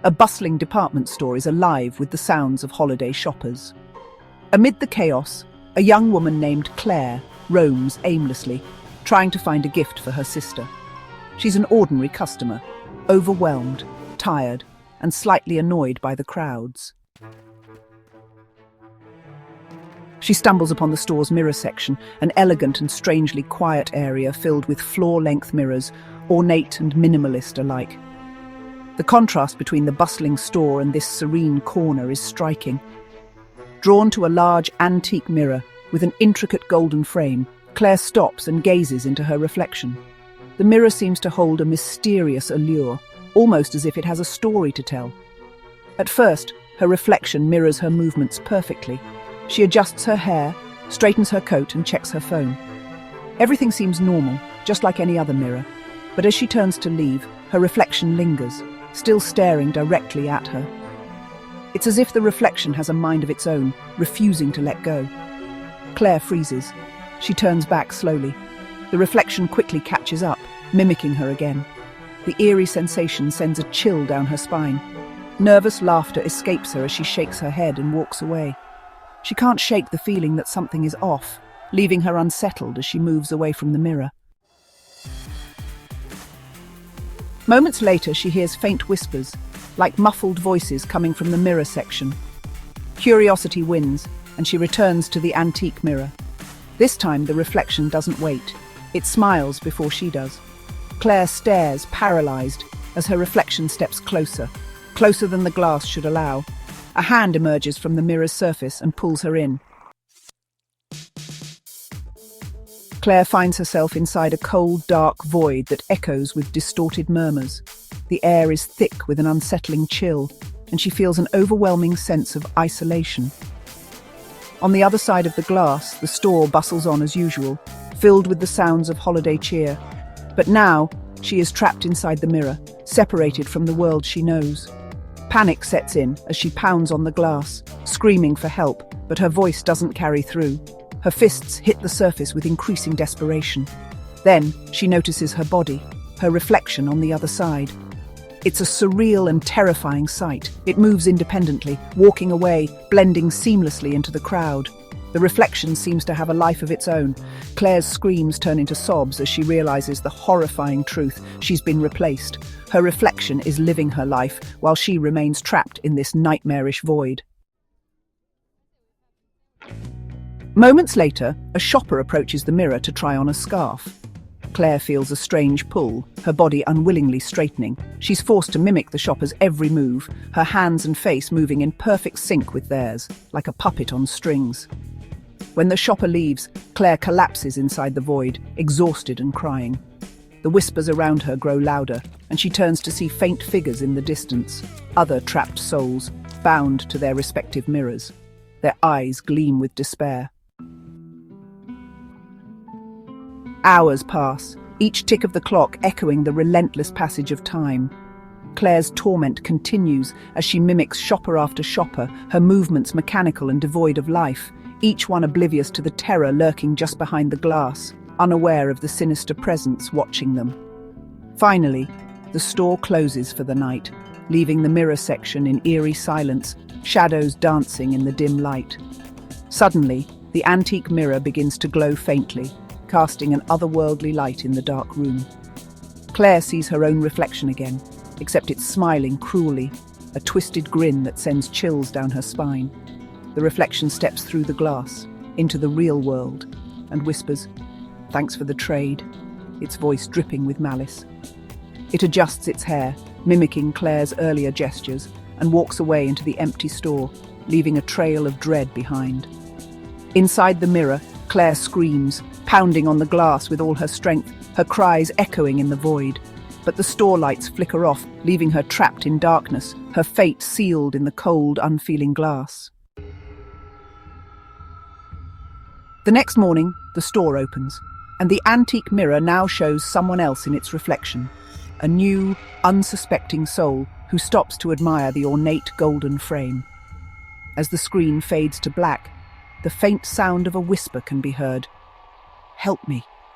A bustling department store is alive with the sounds of holiday shoppers. Amid the chaos, a young woman named Claire roams aimlessly, trying to find a gift for her sister. She's an ordinary customer, overwhelmed, tired, and slightly annoyed by the crowds. She stumbles upon the store's mirror section, an elegant and strangely quiet area filled with floor-length mirrors, ornate and minimalist alike. The contrast between the bustling store and this serene corner is striking. Drawn to a large antique mirror with an intricate golden frame, Claire stops and gazes into her reflection. The mirror seems to hold a mysterious allure, almost as if it has a story to tell. At first, her reflection mirrors her movements perfectly. She adjusts her hair, straightens her coat, and checks her phone. Everything seems normal, just like any other mirror. But as she turns to leave, her reflection lingers, still staring directly at her. It's as if the reflection has a mind of its own, refusing to let go. Claire freezes. She turns back slowly. The reflection quickly catches up, mimicking her again. The eerie sensation sends a chill down her spine. Nervous laughter escapes her as she shakes her head and walks away. She can't shake the feeling that something is off, leaving her unsettled as she moves away from the mirror. Moments later, she hears faint whispers, like muffled voices coming from the mirror section. Curiosity wins, and she returns to the antique mirror. This time, the reflection doesn't wait. It smiles before she does. Claire stares, paralyzed, as her reflection steps closer, closer than the glass should allow. A hand emerges from the mirror's surface and pulls her in. Claire finds herself inside a cold, dark void that echoes with distorted murmurs. The air is thick with an unsettling chill, and she feels an overwhelming sense of isolation. On the other side of the glass, the store bustles on as usual, filled with the sounds of holiday cheer. But now, she is trapped inside the mirror, separated from the world she knows. Panic sets in as she pounds on the glass, screaming for help, but her voice doesn't carry through. Her fists hit the surface with increasing desperation. Then, she notices her body, her reflection on the other side. It's a surreal and terrifying sight. It moves independently, walking away, blending seamlessly into the crowd. The reflection seems to have a life of its own. Claire's screams turn into sobs as she realizes the horrifying truth: she's been replaced. Her reflection is living her life, while she remains trapped in this nightmarish void. Moments later, a shopper approaches the mirror to try on a scarf. Claire feels a strange pull, her body unwillingly straightening. She's forced to mimic the shopper's every move, her hands and face moving in perfect sync with theirs, like a puppet on strings. When the shopper leaves, Claire collapses inside the void, exhausted and crying. The whispers around her grow louder, and she turns to see faint figures in the distance, other trapped souls, bound to their respective mirrors. Their eyes gleam with despair. Hours pass, each tick of the clock echoing the relentless passage of time. Claire's torment continues as she mimics shopper after shopper, her movements mechanical and devoid of life, each one oblivious to the terror lurking just behind the glass, unaware of the sinister presence watching them. Finally, the store closes for the night, leaving the mirror section in eerie silence, shadows dancing in the dim light. Suddenly, the antique mirror begins to glow faintly, casting an otherworldly light in the dark room. Claire sees her own reflection again, except it's smiling cruelly, a twisted grin that sends chills down her spine. The reflection steps through the glass, into the real world, and whispers, "Thanks for the trade," its voice dripping with malice. It adjusts its hair, mimicking Claire's earlier gestures, and walks away into the empty store, leaving a trail of dread behind. Inside the mirror, Claire screams, pounding on the glass with all her strength, her cries echoing in the void. But the store lights flicker off, leaving her trapped in darkness, her fate sealed in the cold, unfeeling glass. The next morning, the store opens, and the antique mirror now shows someone else in its reflection, a new, unsuspecting soul who stops to admire the ornate golden frame. As the screen fades to black, the faint sound of a whisper can be heard. "Help me."